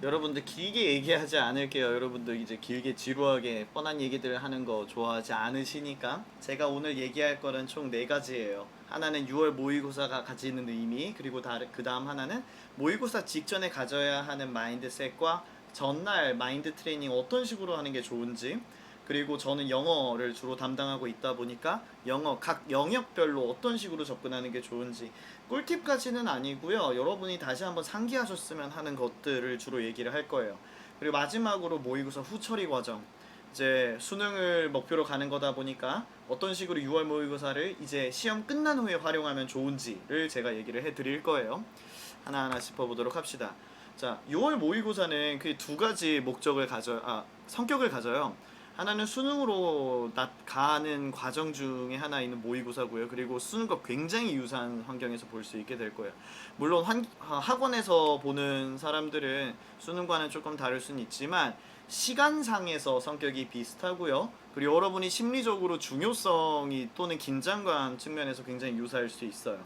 여러분들 길게 얘기하지 않을게요. 여러분들 이제 길게 지루하게 뻔한 얘기들 하는 거 좋아하지 않으시니까 제가 오늘 얘기할 거는 총 네 가지예요. 하나는 6월 모의고사가 가지는 의미, 그리고 그 다음 하나는 모의고사 직전에 가져야 하는 마인드셋과 전날 마인드 트레이닝 어떤 식으로 하는 게 좋은지, 그리고 저는 영어를 주로 담당하고 있다 보니까 영어 각 영역별로 어떤 식으로 접근하는 게 좋은지, 꿀팁까지는 아니고요. 여러분이 다시 한번 상기하셨으면 하는 것들을 주로 얘기를 할 거예요. 그리고 마지막으로 모의고사 후처리 과정, 이제 수능을 목표로 가는 거다 보니까 어떤 식으로 6월 모의고사를 이제 시험 끝난 후에 활용하면 좋은지를 제가 얘기를 해 드릴 거예요. 하나하나 짚어보도록 합시다. 자, 6월 모의고사는 그 두 가지 성격을 가져요. 하나는 수능으로 가는 과정 중에 하나 있는 모의고사고요. 그리고 수능과 굉장히 유사한 환경에서 볼 수 있게 될 거예요. 물론 학원에서 보는 사람들은 수능과는 조금 다를 수는 있지만 시간상에서 성격이 비슷하고요. 그리고 여러분이 심리적으로 중요성이 또는 긴장감 측면에서 굉장히 유사할 수 있어요.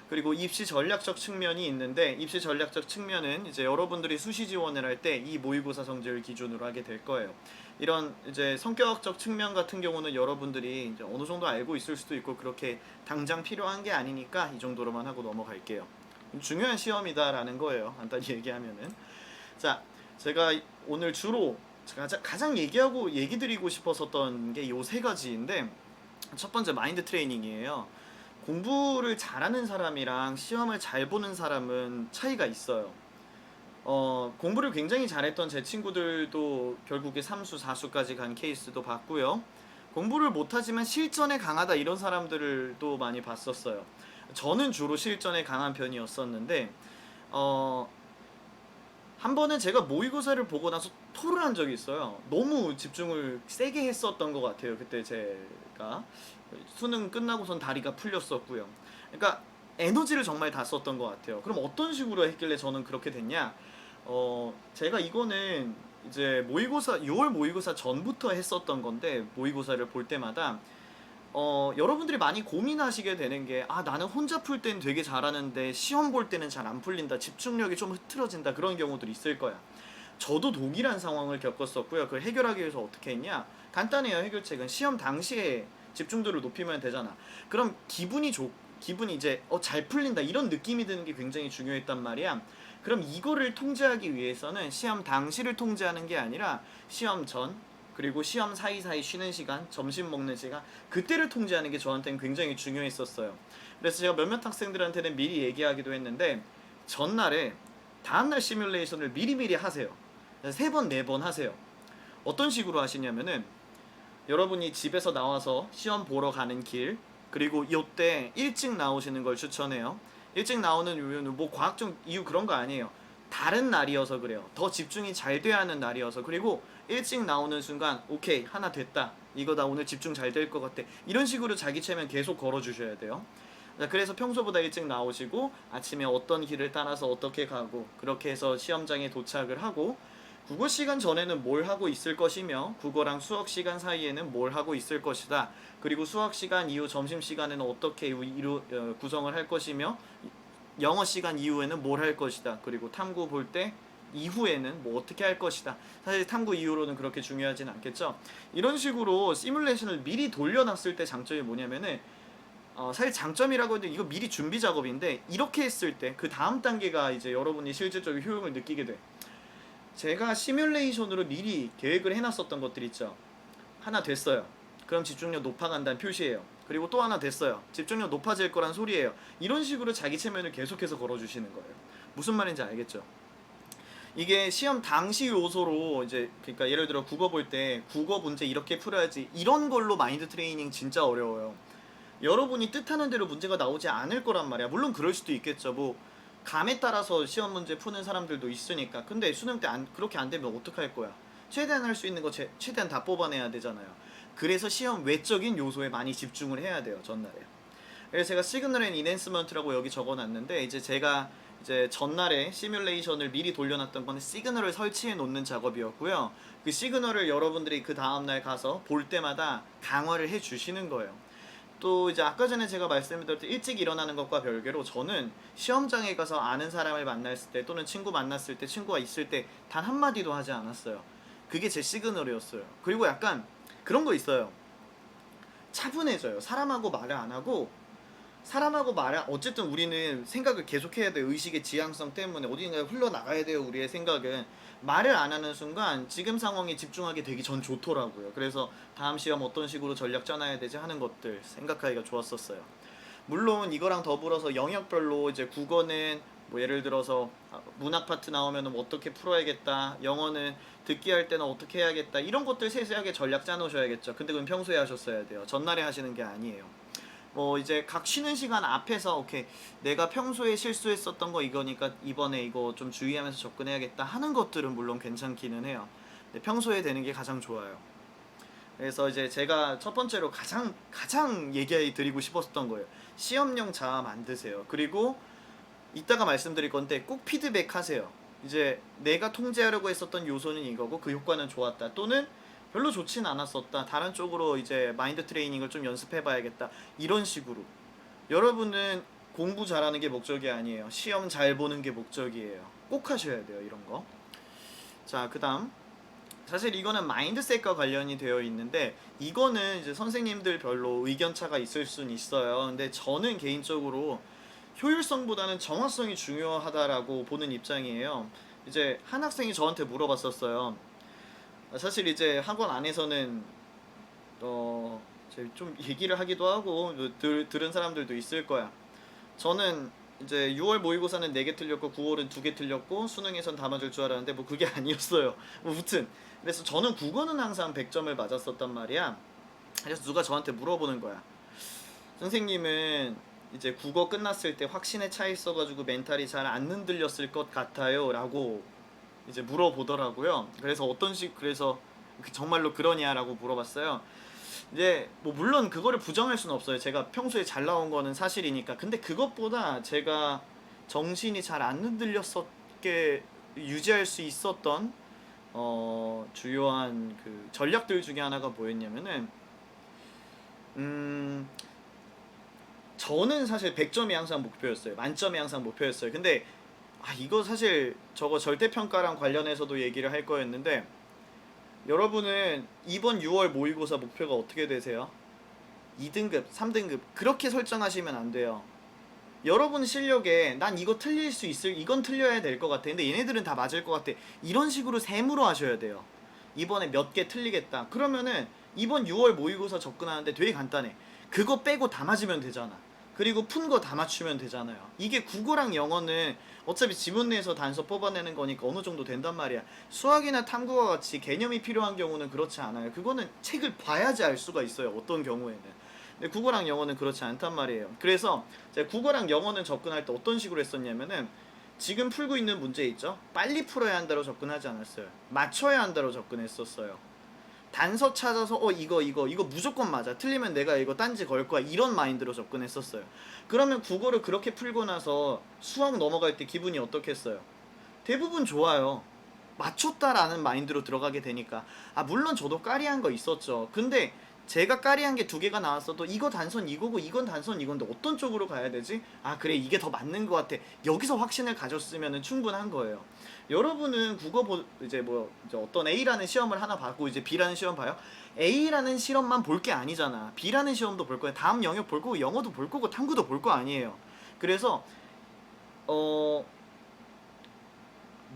그리고 입시 전략적 측면이 있는데, 입시 전략적 측면은 이제 여러분들이 수시 지원을 할 때 이 모의고사 성적을 기준으로 하게 될 거예요. 이런 이제 성격적 측면 같은 경우는 여러분들이 이제 어느 정도 알고 있을 수도 있고 그렇게 당장 필요한 게 아니니까 이 정도로만 하고 넘어갈게요. 중요한 시험이다라는 거예요. 간단히 얘기하면은. 자, 제가 오늘 주로 가장 얘기 드리고 싶었었던 게 요 세 가지인데, 첫 번째 마인드 트레이닝이에요. 공부를 잘하는 사람이랑 시험을 잘 보는 사람은 차이가 있어요. 공부를 굉장히 잘했던 제 친구들도 결국에 3수, 4수까지 간 케이스도 봤고요. 공부를 못하지만 실전에 강하다 이런 사람들도 많이 봤었어요. 저는 주로 실전에 강한 편이었었는데, 어, 한 번은 제가 모의고사를 보고 나서 토를 한 적이 있어요. 너무 집중을 세게 했었던 것 같아요. 그때 제가 수능 끝나고선 다리가 풀렸었고요. 그러니까 에너지를 정말 다 썼던 것 같아요. 그럼 어떤 식으로 했길래 저는 그렇게 됐냐? 제가 이거는 이제 모의고사 6월 모의고사 전부터 했었던 건데, 모의고사를 볼 때마다 여러분들이 많이 고민하시게 되는 게, 나는 혼자 풀 땐 되게 잘하는데 시험 볼 때는 잘 안 풀린다, 집중력이 좀 흐트러진다, 그런 경우들이 있을 거야. 저도 동일한 상황을 겪었었고요. 그걸 해결하기 위해서 어떻게 했냐? 간단해요. 해결책은 시험 당시에 집중도를 높이면 되잖아. 그럼 기분이 이제 잘 풀린다 이런 느낌이 드는 게 굉장히 중요했단 말이야. 그럼 이거를 통제하기 위해서는 시험 당시를 통제하는 게 아니라 시험 전, 그리고 시험 사이사이 쉬는 시간, 점심 먹는 시간, 그때를 통제하는 게 저한테는 굉장히 중요했었어요. 그래서 제가 몇몇 학생들한테는 미리 얘기하기도 했는데, 전날에 다음날 시뮬레이션을 미리미리 하세요. 3번, 4번 하세요. 어떤 식으로 하시냐면은, 여러분이 집에서 나와서 시험 보러 가는 길, 그리고 이때 일찍 나오시는 걸 추천해요. 일찍 나오는 이유는 뭐 과학적 이유 그런 거 아니에요. 다른 날이어서 그래요. 더 집중이 잘 돼야 하는 날이어서. 그리고 일찍 나오는 순간 오케이, 하나 됐다, 이거 나 오늘 집중 잘 될 것 같아, 이런 식으로 자기 체면 계속 걸어주셔야 돼요. 그래서 평소보다 일찍 나오시고 아침에 어떤 길을 따라서 어떻게 가고, 그렇게 해서 시험장에 도착을 하고, 국어 시간 전에는 뭘 하고 있을 것이며 국어랑 수학 시간 사이에는 뭘 하고 있을 것이다. 그리고 수학 시간 이후 점심 시간에는 어떻게 구성을 할 것이며, 영어 시간 이후에는 뭘 할 것이다. 그리고 탐구 볼 때 이후에는 뭐 어떻게 할 것이다. 사실 탐구 이후로는 그렇게 중요하진 않겠죠. 이런 식으로 시뮬레이션을 미리 돌려놨을 때 장점이 뭐냐면은, 사실 장점이라고 해도 이거 미리 준비 작업인데, 이렇게 했을 때 그 다음 단계가 이제 여러분이 실질적인 효용을 느끼게 돼. 제가 시뮬레이션으로 미리 계획을 해놨었던 것들 있죠. 하나 됐어요. 그럼 집중력 높아간다는 표시예요. 그리고 또 하나 됐어요. 집중력 높아질 거란 소리예요. 이런 식으로 자기 체면을 계속해서 걸어주시는 거예요. 무슨 말인지 알겠죠? 이게 시험 당시 요소로 이제, 그러니까 예를 들어 국어 볼 때 국어 문제 이렇게 풀어야지, 이런 걸로 마인드 트레이닝 진짜 어려워요. 여러분이 뜻하는 대로 문제가 나오지 않을 거란 말이야. 물론 그럴 수도 있겠죠. 뭐 감에 따라서 시험 문제 푸는 사람들도 있으니까. 근데 수능 때 그렇게 안 되면 어떡할 거야? 최대한 할 수 있는 거 최대한 다 뽑아내야 되잖아요. 그래서 시험 외적인 요소에 많이 집중을 해야 돼요, 전날에. 그래서 제가 시그널 앤 인핸스먼트라고 여기 적어놨는데, 이제 제가 이제 전날에 시뮬레이션을 미리 돌려놨던 건 시그널을 설치해 놓는 작업이었고요. 그 시그널을 여러분들이 그 다음날 가서 볼 때마다 강화를 해 주시는 거예요. 또 이제 아까 전에 제가 말씀드렸듯이 일찍 일어나는 것과 별개로 저는 시험장에 가서 아는 사람을 만났을 때 또는 친구 만났을 때 친구가 있을 때 단 한마디도 하지 않았어요. 그게 제 시그널이었어요. 그리고 약간 그런 거 있어요. 차분해져요. 사람하고 말을 안 하고 사람하고 말을 어쨌든 우리는 생각을 계속해야 돼요. 의식의 지향성 때문에 어딘가에 흘러나가야 돼요. 우리의 생각은 말을 안 하는 순간 지금 상황에 집중하게 되기 전 좋더라고요. 그래서 다음 시험 어떤 식으로 전략 짜놔야 되지 하는 것들 생각하기가 좋았었어요. 물론 이거랑 더불어서 영역별로 이제 국어는 뭐 예를 들어서 문학 파트 나오면은 뭐 어떻게 풀어야겠다, 영어는 듣기 할 때는 어떻게 해야겠다, 이런 것들 세세하게 전략 짜놓으셔야겠죠. 근데 그건 평소에 하셨어야 돼요. 전날에 하시는 게 아니에요. 뭐 이제 각 쉬는 시간 앞에서 오케이 내가 평소에 실수했었던 거 이거니까 이번에 이거 좀 주의하면서 접근해야겠다 하는 것들은 물론 괜찮기는 해요. 근데 평소에 되는 게 가장 좋아요. 그래서 이제 제가 첫 번째로 가장 얘기 드리고 싶었던 거예요. 시험용 자아 만드세요. 그리고 이따가 말씀드릴 건데 꼭 피드백 하세요. 이제 내가 통제하려고 했었던 요소는 이거고 그 효과는 좋았다, 또는 별로 좋진 않았었다, 다른 쪽으로 이제 마인드 트레이닝을 좀 연습해 봐야겠다, 이런 식으로. 여러분은 공부 잘하는 게 목적이 아니에요. 시험 잘 보는 게 목적이에요. 꼭 하셔야 돼요, 이런 거. 자, 그 다음, 사실 이거는 마인드셋과 관련이 되어 있는데 이거는 이제 선생님들 별로 의견차가 있을 순 있어요. 근데 저는 개인적으로 효율성보다는 정확성이 중요하다라고 보는 입장이에요. 이제 한 학생이 저한테 물어봤었어요. 사실 이제 학원 안에서는 좀 얘기를 하기도 하고 들은 사람들도 있을 거야. 저는 이제 6월 모의고사는 4개 틀렸고 9월은 2개 틀렸고 수능에선 다 맞을 줄 알았는데 뭐 그게 아니었어요. 뭐 무튼 그래서 저는 국어는 항상 100점을 맞았었단 말이야. 그래서 누가 저한테 물어보는 거야. 선생님은 이제 국어 끝났을 때 확신에 차 있어가지고 멘탈이 잘 안 흔들렸을 것 같아요 라고 이제 물어보더라고요. 그래서 그래서 정말로 그러냐라고 물어봤어요. 이제 뭐 물론 그거를 부정할 수는 없어요. 제가 평소에 잘 나온 거는 사실이니까. 근데 그것보다 제가 정신이 잘 안 흔들렸었게 유지할 수 있었던 주요한 그 전략들 중에 하나가 뭐였냐면은 저는 사실 100점이 항상 목표였어요. 만점이 항상 목표였어요. 근데 이거 사실 저거 절대평가랑 관련해서도 얘기를 할 거였는데 여러분은 이번 6월 모의고사 목표가 어떻게 되세요? 2등급, 3등급 그렇게 설정하시면 안 돼요. 여러분 실력에 난 이거 틀릴 수 있을, 이건 틀려야 될 것 같아, 근데 얘네들은 다 맞을 것 같아, 이런 식으로 셈으로 하셔야 돼요. 이번에 몇 개 틀리겠다 그러면은 이번 6월 모의고사 접근하는데 되게 간단해. 그거 빼고 다 맞으면 되잖아. 그리고 푼 거 다 맞추면 되잖아요. 이게 국어랑 영어는 어차피 지문 내에서 단서 뽑아내는 거니까 어느 정도 된단 말이야. 수학이나 탐구와 같이 개념이 필요한 경우는 그렇지 않아요. 그거는 책을 봐야지 알 수가 있어요, 어떤 경우에는. 근데 국어랑 영어는 그렇지 않단 말이에요. 그래서 제가 국어랑 영어는 접근할 때 어떤 식으로 했었냐면은 지금 풀고 있는 문제 있죠? 빨리 풀어야 한다로 접근하지 않았어요. 맞춰야 한다로 접근했었어요. 단서 찾아서 이거 무조건 맞아, 틀리면 내가 이거 딴지 걸 거야, 이런 마인드로 접근했었어요. 그러면 국어를 그렇게 풀고 나서 수학 넘어갈 때 기분이 어떻겠어요? 대부분 좋아요. 맞췄다라는 마인드로 들어가게 되니까. 물론 저도 까리한 거 있었죠. 근데 제가 까리한 게 2개가 나왔어도 이거 단선 이거고 이건 단선 이건데 어떤 쪽으로 가야 되지? 그래 이게 더 맞는 것 같아. 여기서 확신을 가졌으면 충분한 거예요. 여러분은 이제 어떤 A라는 시험을 하나 받고 이제 B라는 시험 봐요. A라는 실험만 볼 게 아니잖아. B라는 시험도 볼 거야. 다음 영역 볼 거고 영어도 볼 거고 탐구도 볼 거 아니에요. 그래서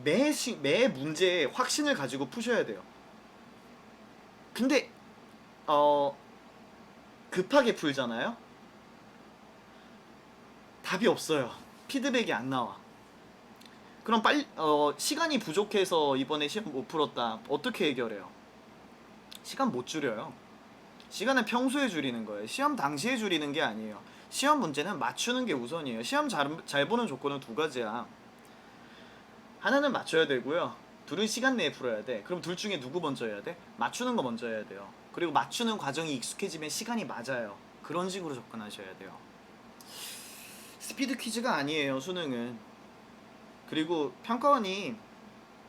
매 문제에 확신을 가지고 푸셔야 돼요. 근데 급하게 풀잖아요. 답이 없어요. 피드백이 안 나와. 그럼 시간이 부족해서 이번에 시험 못 풀었다, 어떻게 해결해요? 시간 못 줄여요. 시간은 평소에 줄이는 거예요. 시험 당시에 줄이는 게 아니에요. 시험 문제는 맞추는 게 우선이에요. 시험 잘 보는 조건은 2가지야. 하나는 맞춰야 되고요, 둘은 시간 내에 풀어야 돼. 그럼 둘 중에 누구 먼저 해야 돼? 맞추는 거 먼저 해야 돼요. 그리고 맞추는 과정이 익숙해지면 시간이 맞아요. 그런 식으로 접근하셔야 돼요. 스피드 퀴즈가 아니에요, 수능은. 그리고 평가원이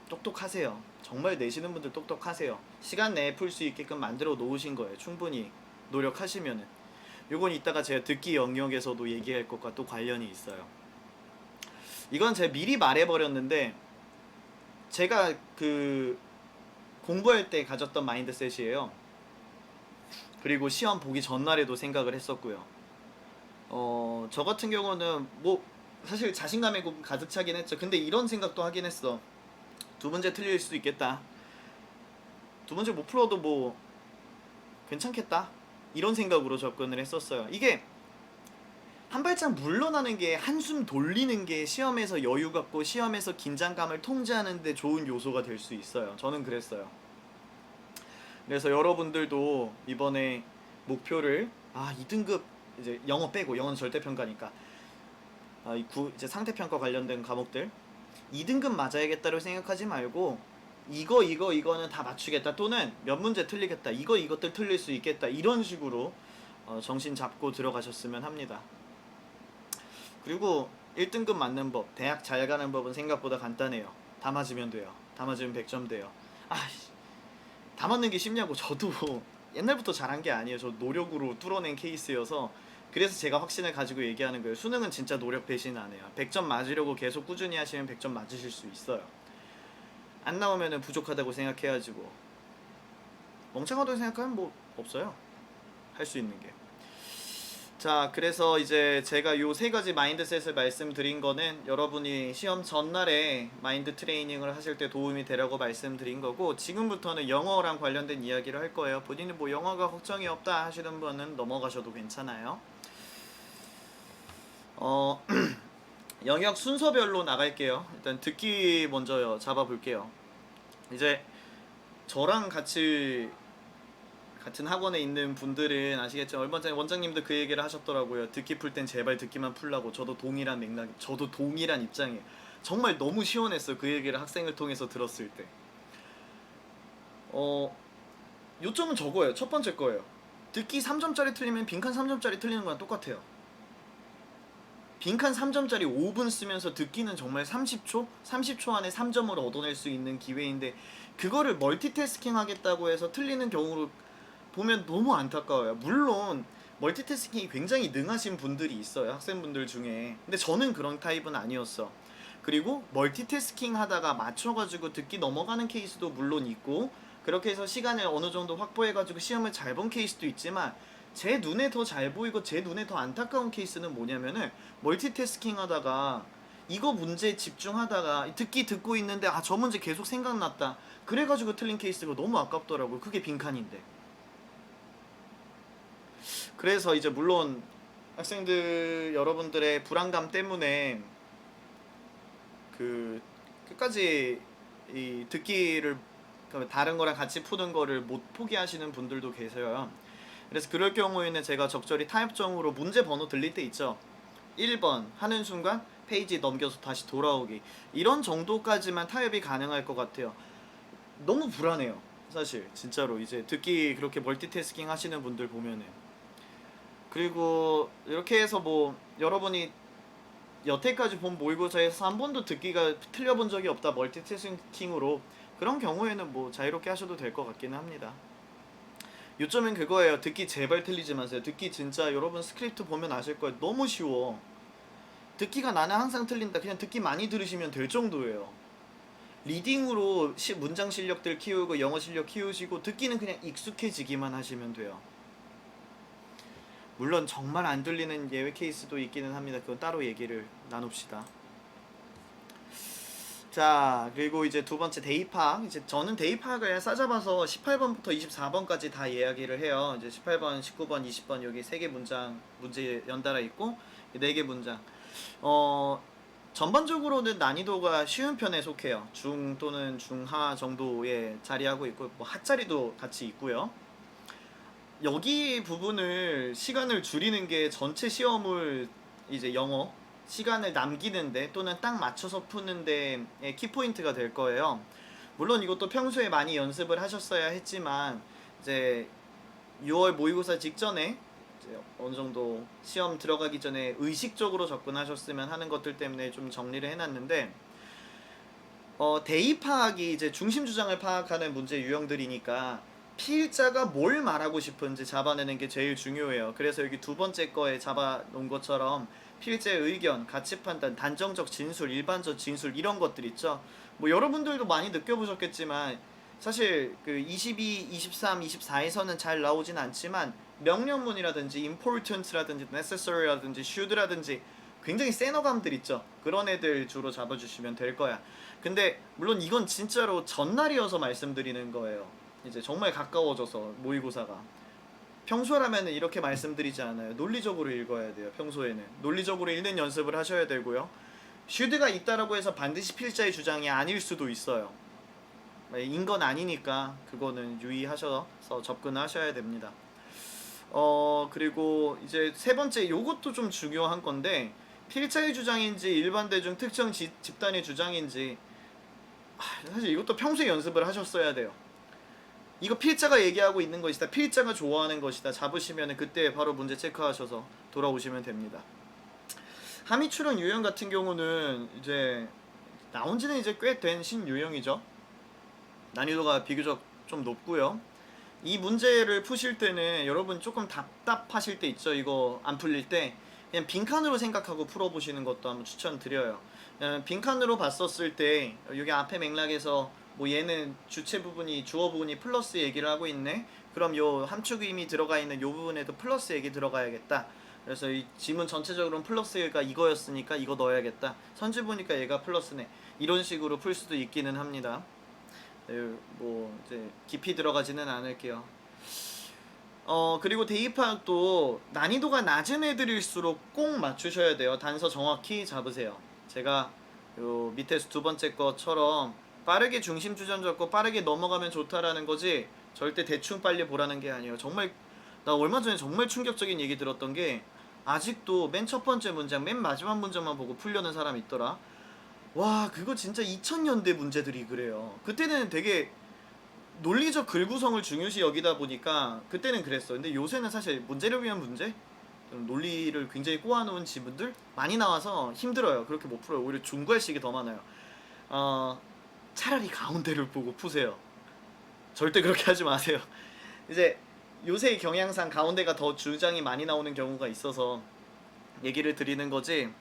똑똑하세요. 정말 내시는 분들 똑똑하세요. 시간 내에 풀 수 있게끔 만들어 놓으신 거예요. 충분히 노력하시면은. 요건 이따가 제가 듣기 영역에서도 얘기할 것과 또 관련이 있어요. 이건 제가 미리 말해버렸는데 제가 그 공부할 때 가졌던 마인드셋이에요. 그리고 시험 보기 전날에도 생각을 했었고요. 저 같은 경우는 뭐 사실 자신감에 가득 차긴 했죠. 근데 이런 생각도 하긴 했어. 두 문제 틀릴 수도 있겠다. 두 문제 못 풀어도 뭐 괜찮겠다. 이런 생각으로 접근을 했었어요. 이게 한 발짝 물러나는 게, 한숨 돌리는 게 시험에서 여유 갖고 시험에서 긴장감을 통제하는 데 좋은 요소가 될 수 있어요. 저는 그랬어요. 그래서 여러분들도 이번에 목표를 2등급 이제 영어 빼고, 영어는 절대평가니까 이제 상대평가 관련된 과목들 2등급 맞아야겠다고 생각하지 말고 이거는 다 맞추겠다, 또는 몇 문제 틀리겠다, 이것들 틀릴 수 있겠다, 이런 식으로 정신 잡고 들어가셨으면 합니다. 그리고 1등급 맞는 법, 대학 잘 가는 법은 생각보다 간단해요. 다 맞으면 돼요. 다 맞으면 100점 돼요. 다 맞는 게 쉽냐고. 저도 옛날부터 잘한 게 아니에요. 저 노력으로 뚫어낸 케이스여서, 그래서 제가 확신을 가지고 얘기하는 거예요. 수능은 진짜 노력 배신 안 해요. 100점 맞으려고 계속 꾸준히 하시면 100점 맞으실 수 있어요. 안 나오면은 부족하다고 생각해가지고, 멍청하다고 생각하면 뭐 없어요. 할 수 있는 게. 자, 그래서 이제 제가 요 세 가지 마인드셋을 말씀드린 거는 여러분이 시험 전날에 마인드 트레이닝을 하실 때 도움이 되라고 말씀드린 거고, 지금부터는 영어랑 관련된 이야기를 할 거예요. 본인이 뭐 영어가 걱정이 없다 하시는 분은 넘어가셔도 괜찮아요. 영역 순서별로 나갈게요. 일단 듣기 먼저 잡아볼게요. 이제 저랑 같은 학원에 있는 분들은 아시겠죠? 얼마 전에 원장님도 그 얘기를 하셨더라고요. 듣기 풀 땐 제발 듣기만 풀라고. 저도 동일한 맥락, 저도 동일한 입장이에요. 정말 너무 시원했어요. 그 얘기를 학생을 통해서 들었을 때. 요점은 저거예요. 첫 번째 거예요. 듣기 3점짜리 틀리면 빈칸 3점짜리 틀리는 거랑 똑같아요. 빈칸 3점짜리 5분 쓰면서 듣기는 정말 30초 안에 3점을 얻어낼 수 있는 기회인데, 그거를 멀티태스킹 하겠다고 해서 틀리는 경우로 보면 너무 안타까워요. 물론 멀티태스킹이 굉장히 능하신 분들이 있어요, 학생분들 중에. 근데 저는 그런 타입은 아니었어. 그리고 멀티태스킹 하다가 맞춰가지고 듣기 넘어가는 케이스도 물론 있고, 그렇게 해서 시간을 어느 정도 확보해가지고 시험을 잘 본 케이스도 있지만, 제 눈에 더 잘 보이고 제 눈에 더 안타까운 케이스는 뭐냐면은, 멀티태스킹 하다가 이거 문제에 집중하다가 듣고 있는데 저 문제 계속 생각났다, 그래가지고 틀린 케이스가 너무 아깝더라고요. 그게 빈칸인데. 그래서 이제 물론 학생들 여러분들의 불안감 때문에 그 끝까지 이 듣기를 다른 거랑 같이 푸는 거를 못 포기하시는 분들도 계세요. 그래서 그럴 경우에는 제가 적절히 타협점으로 문제 번호 들릴 때 있죠. 1번 하는 순간 페이지 넘겨서 다시 돌아오기, 이런 정도까지만 타협이 가능할 것 같아요. 너무 불안해요, 사실. 진짜로 이제 듣기 그렇게 멀티태스킹 하시는 분들 보면은. 그리고 이렇게 해서 뭐 여러분이 여태까지 본 모의고사에서 한 번도 듣기가 틀려본 적이 없다, 멀티태스킹으로, 그런 경우에는 뭐 자유롭게 하셔도 될 것 같기는 합니다. 요점은 그거예요. 듣기 제발 틀리지 마세요. 듣기 진짜 여러분 스크립트 보면 아실 거예요. 너무 쉬워. 듣기가 나는 항상 틀린다, 그냥 듣기 많이 들으시면 될 정도예요. 리딩으로 문장 실력들 키우고 영어 실력 키우시고, 듣기는 그냥 익숙해지기만 하시면 돼요. 물론 정말 안 들리는 예외 케이스도 있기는 합니다. 그건 따로 얘기를 나눕시다. 자, 그리고 이제 두 번째 데이 파악. 이제 저는 데이 파악을 싸잡아서 18번부터 24번까지 다 이야기를 해요. 이제 18번, 19번, 20번 여기 3개 문제 연달아 있고 4개 문장. 전반적으로는 난이도가 쉬운 편에 속해요. 중 또는 중하 정도에 자리하고 있고, 뭐 하짜리도 같이 있고요. 여기 부분을 시간을 줄이는 게 전체 시험을 이제 영어 시간을 남기는데 또는 딱 맞춰서 푸는데 키포인트가 될 거예요. 물론 이것도 평소에 많이 연습을 하셨어야 했지만, 이제 6월 모의고사 직전에 이제 어느 정도 시험 들어가기 전에 의식적으로 접근하셨으면 하는 것들 때문에 좀 정리를 해놨는데, 데이 파악이 이제 중심 주장을 파악하는 문제 유형들이니까 필자가 뭘 말하고 싶은지 잡아내는 게 제일 중요해요. 그래서 여기 두 번째 거에 잡아놓은 것처럼 필자의 의견, 가치 판단, 단정적 진술, 일반적 진술 이런 것들 있죠. 뭐 여러분들도 많이 느껴보셨겠지만 사실 그 22, 23, 24에서는 잘 나오진 않지만 명령문이라든지 important라든지 necessary라든지 should라든지 굉장히 센 어감들 있죠. 그런 애들 주로 잡아주시면 될 거야. 근데 물론 이건 진짜로 전날이어서 말씀드리는 거예요. 이제 정말 가까워져서 모의고사가 평소라면 이렇게 말씀드리지 않아요. 논리적으로 읽어야 돼요. 평소에는 논리적으로 읽는 연습을 하셔야 되고요. 슈드가 있다라고 해서 반드시 필자의 주장이 아닐 수도 있어요. 인 건 아니니까 그거는 유의하셔서 접근하셔야 됩니다. 그리고 이제 세 번째 요것도 좀 중요한 건데 필자의 주장인지 일반 대중 특정 집단의 주장인지 사실 이것도 평소에 연습을 하셨어야 돼요. 이거 필자가 얘기하고 있는 것이다, 필자가 좋아하는 것이다 잡으시면 그때 바로 문제 체크하셔서 돌아오시면 됩니다. 함의출은 유형 같은 경우는 이제 나온 지는 이제 꽤 된 신유형이죠. 난이도가 비교적 좀 높고요. 이 문제를 푸실 때는 여러분 조금 답답하실 때 있죠. 이거 안 풀릴 때 그냥 빈칸으로 생각하고 풀어보시는 것도 한번 추천드려요. 빈칸으로 봤었을 때 여기 앞에 맥락에서 뭐 얘는 주체 부분이 주어 부분이 플러스 얘기를 하고 있네. 그럼 요 함축 의미 들어가 있는 요 부분에도 플러스 얘기 들어가야겠다. 그래서 이 지문 전체적으로는 플러스가 이거였으니까 이거 넣어야겠다. 선지 보니까 얘가 플러스네. 이런 식으로 풀 수도 있기는 합니다. 네, 뭐 이제 깊이 들어가지는 않을게요. 그리고 대입학도 난이도가 낮은 애들일수록 꼭 맞추셔야 돼요. 단서 정확히 잡으세요. 제가 요 밑에서 두 번째 것처럼 빠르게 중심 주전 잡고 빠르게 넘어가면 좋다라는 거지 절대 대충 빨리 보라는 게 아니에요. 정말 나 얼마 전에 정말 충격적인 얘기 들었던 게 아직도 맨 첫 번째 문장 맨 마지막 문장만 보고 풀려는 사람이 있더라. 와 그거 진짜 2000년대 문제들이 그래요. 그때는 되게 논리적 글구성을 중요시 여기다 보니까 그때는 그랬어. 근데 요새는 사실 문제를 위한 문제? 논리를 굉장히 꼬아놓은 지문들 많이 나와서 힘들어요. 그렇게 못 풀어요. 오히려 중괄식이 더 많아요. 차라리 가운데를 보고 푸세요. 절대 그렇게 하지 마세요. 이제 요새 경향상 가운데가 더 주장이 많이 나오는 경우가 있어서 얘기를 드리는 거지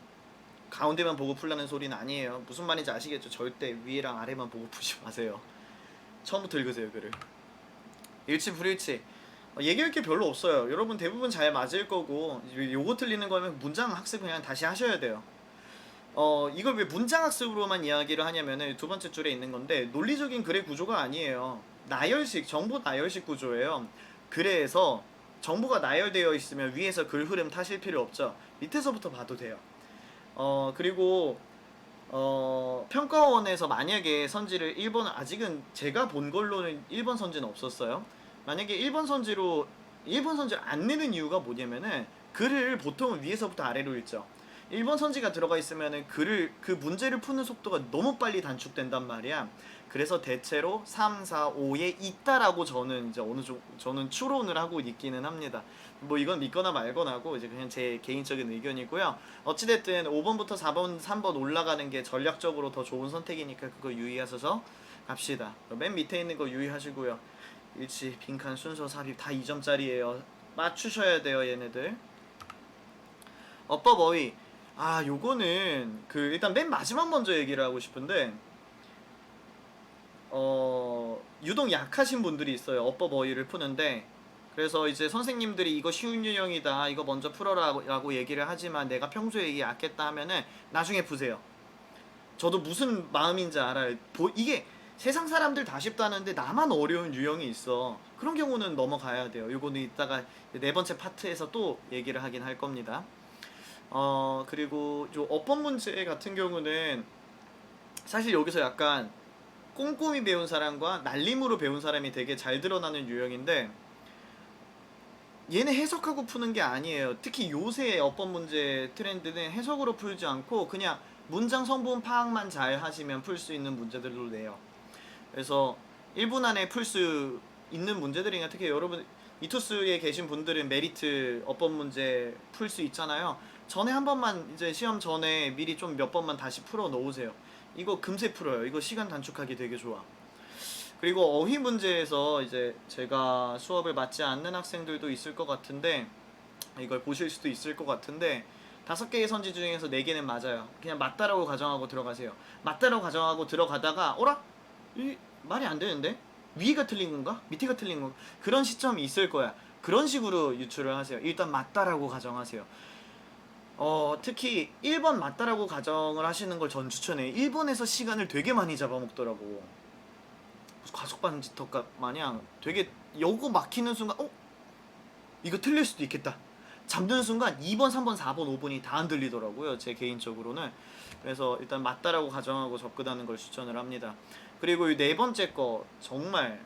가운데만 보고 풀라는 소리는 아니에요. 무슨 말인지 아시겠죠? 절대 위에랑 아래만 보고 푸지 마세요. 처음부터 읽으세요 글을. 일치 불일치 얘기할 게 별로 없어요. 여러분 대부분 잘 맞을 거고 요거 틀리는 거면 문장 학습 그냥 다시 하셔야 돼요. 이걸 왜 문장 학습으로만 이야기를 하냐면은 두 번째 줄에 있는 건데 논리적인 글의 구조가 아니에요. 나열식 정보 나열식 구조예요. 글에서 정보가 나열되어 있으면 위에서 글 흐름 타실 필요 없죠. 밑에서부터 봐도 돼요. 그리고 평가원에서 만약에 선지를 1번 아직은 제가 본 걸로는 1번 선지는 없었어요. 만약에 1번 선지를 안 내는 이유가 뭐냐면은 글을 보통 위에서부터 아래로 읽죠. 1번 선지가 들어가 있으면은 그 문제를 푸는 속도가 너무 빨리 단축된단 말이야. 그래서 대체로 3, 4, 5에 있다라고 저는 이제 저는 추론을 하고 있기는 합니다. 뭐 이건 믿거나 말거나고 이제 그냥 제 개인적인 의견이고요. 어찌됐든 5번부터 4번, 3번 올라가는 게 전략적으로 더 좋은 선택이니까 그거 유의하셔서 갑시다. 맨 밑에 있는 거 유의하시고요. 일치, 빈칸, 순서, 삽입 다 2점짜리예요. 맞추셔야 돼요, 얘네들. 어법 어휘. 요거는 일단 맨 마지막 먼저 얘기를 하고 싶은데 유독 약하신 분들이 있어요. 어법 어휘를 푸는데 그래서 이제 선생님들이 이거 쉬운 유형이다 이거 먼저 풀어라 라고 얘기를 하지만 내가 평소에 이게 약했다 하면은 나중에 푸세요. 저도 무슨 마음인지 알아요. 이게 세상 사람들 다 쉽다는데 나만 어려운 유형이 있어. 그런 경우는 넘어가야 돼요. 이거는 이따가 네 번째 파트에서 또 얘기를 하긴 할 겁니다. 그리고 요 어법 문제 같은 경우는 사실 여기서 약간 꼼꼼히 배운 사람과 날림으로 배운 사람이 되게 잘 드러나는 유형인데 얘는 해석하고 푸는 게 아니에요. 특히 요새 어법 문제 트렌드는 해석으로 풀지 않고 그냥 문장 성분 파악만 잘 하시면 풀 수 있는 문제들로 내요. 그래서 1분 안에 풀 수 있는 문제들이니까 특히 여러분 이투스에 계신 분들은 메리트 어법 문제 풀 수 있잖아요. 전에 한 번만 이제 시험 전에 미리 좀 몇 번만 다시 풀어 놓으세요. 이거 금세 풀어요. 이거 시간 단축하기 되게 좋아. 그리고 어휘 문제에서 이제 제가 수업을 맞지 않는 학생들도 있을 것 같은데 이걸 보실 수도 있을 것 같은데 5개의 선지 중에서 4개는 맞아요. 그냥 맞다라고 가정하고 들어가세요. 맞다라고 가정하고 들어가다가 어라? 이 말이 안 되는데? 위가 틀린 건가? 밑에가 틀린 건가? 그런 시점이 있을 거야. 그런 식으로 유출을 하세요. 일단 맞다라고 가정하세요. 특히 1번 맞다라고 가정을 하시는 걸 전 추천해요. 1번에서 시간을 되게 많이 잡아먹더라고. 과속방지턱 마냥 되게 요거 막히는 순간 이거 틀릴 수도 있겠다. 잡는 순간 2번, 3번, 4번, 5번이 다 안 들리더라고요. 제 개인적으로는. 그래서 일단 맞다라고 가정하고 접근하는 걸 추천을 합니다. 그리고 이 4번째 거 정말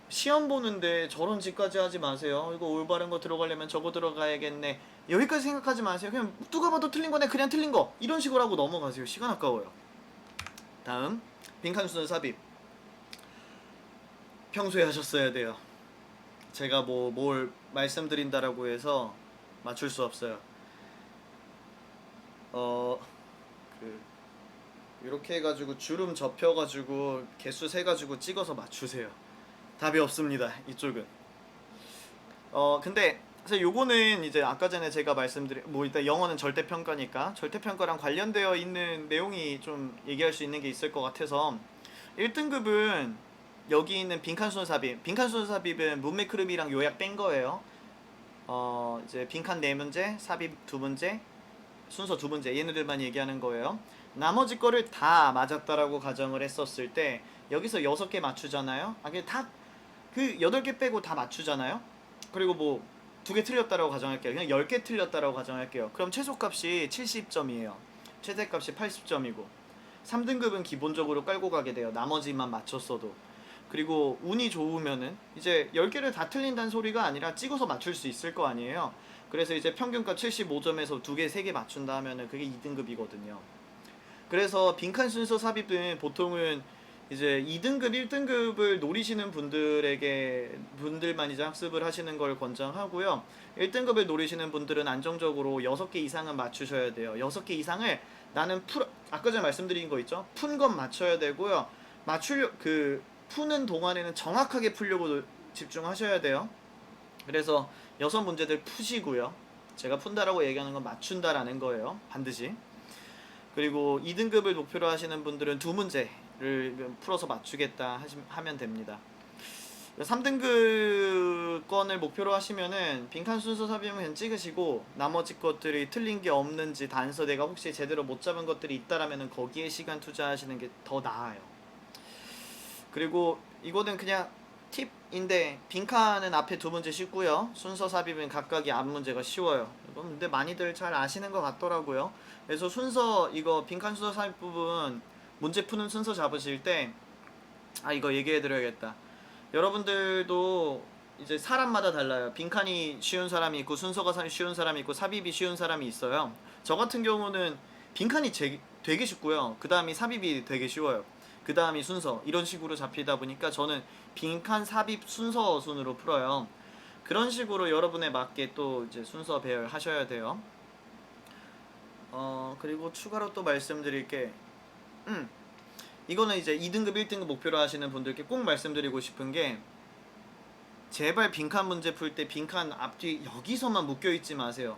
시험 보는데 저런 짓까지 하지 마세요. 이거 올바른 거 들어가려면 저거 들어가야겠네. 여기까지 생각하지 마세요. 그냥 누가 봐도 틀린 거네. 그냥 틀린 거. 이런 식으로 하고 넘어가세요. 시간 아까워요. 다음 빈칸수는 삽입. 평소에 하셨어야 돼요. 제가 뭘 말씀드린다라고 해서 맞출 수 없어요. 이렇게 해가지고 주름 접혀가지고 개수 세가지고 찍어서 맞추세요. 답이 없습니다. 이쪽은. 근데 사실 요거는 이제 아까 전에 제가 말씀드린 일단 영어는 절대평가니까 절대평가랑 관련되어 있는 내용이 좀 얘기할 수 있는 게 있을 것 같아서 1등급은 여기 있는 빈칸순 삽입. 빈칸순 삽입은 문맥 흐름이랑 요약 뺀 거예요. 이제 빈칸 4문제, 삽입 2문제, 순서 2문제 얘네들만 얘기하는 거예요. 나머지 거를 다 맞았다라고 가정을 했었을 때 여기서 6개 맞추잖아요. 그게 다 그 8개 빼고 다 맞추잖아요. 그리고 2개 틀렸다라고 가정할게요. 그냥 10개 틀렸다라고 가정할게요. 그럼 최소값이 70점이에요. 최대값이 80점이고 3등급은 기본적으로 깔고 가게 돼요. 나머지만 맞췄어도. 그리고 운이 좋으면은 이제 10개를 다 틀린다는 소리가 아니라 찍어서 맞출 수 있을 거 아니에요. 그래서 이제 평균값 75점에서 2개, 3개 맞춘다 하면은 그게 2등급이거든요. 그래서 빈칸 순서 삽입은 보통은 이제 2등급, 1등급을 노리시는 분들만 이제 학습을 하시는 걸 권장하고요. 1등급을 노리시는 분들은 안정적으로 6개 이상은 맞추셔야 돼요. 6개 이상을 나는 아까 전에 말씀드린 거 있죠? 푼 건 맞춰야 되고요. 푸는 동안에는 정확하게 풀려고 집중하셔야 돼요. 그래서 6문제들 푸시고요. 제가 푼다라고 얘기하는 건 맞춘다라는 거예요. 반드시. 그리고 2등급을 목표로 하시는 분들은 2문제를 풀어서 맞추겠다 하면 됩니다. 3등급 건을 목표로 하시면은 빈칸 순서 삽입은 그냥 찍으시고 나머지 것들이 틀린 게 없는지 단서 내가 혹시 제대로 못 잡은 것들이 있다라면은 거기에 시간 투자하시는 게 더 나아요. 그리고 이거는 그냥 팁인데 빈칸은 앞에 2문제 쉽고요. 순서 삽입은 각각이 앞 문제가 쉬워요. 이건 근데 많이들 잘 아시는 것 같더라고요. 그래서 이거 빈칸 순서 삽입 부분 문제 푸는 순서 잡으실 때 이거 얘기해드려야겠다. 여러분들도 이제 사람마다 달라요. 빈칸이 쉬운 사람이 있고 순서가 쉬운 사람이 있고 삽입이 쉬운 사람이 있어요. 저 같은 경우는 빈칸이 되게 쉽고요. 그 다음이 삽입이 되게 쉬워요. 그 다음이 순서 이런 식으로 잡히다 보니까 저는 빈칸 삽입 순서 순으로 풀어요. 그런 식으로 여러분에 맞게 또 이제 순서 배열하셔야 돼요. 그리고 추가로 또 말씀드릴 게 이거는 이제 2등급 1등급 목표로 하시는 분들께 꼭 말씀드리고 싶은 게 제발 빈칸 문제 풀 때 빈칸 앞뒤 여기서만 묶여있지 마세요.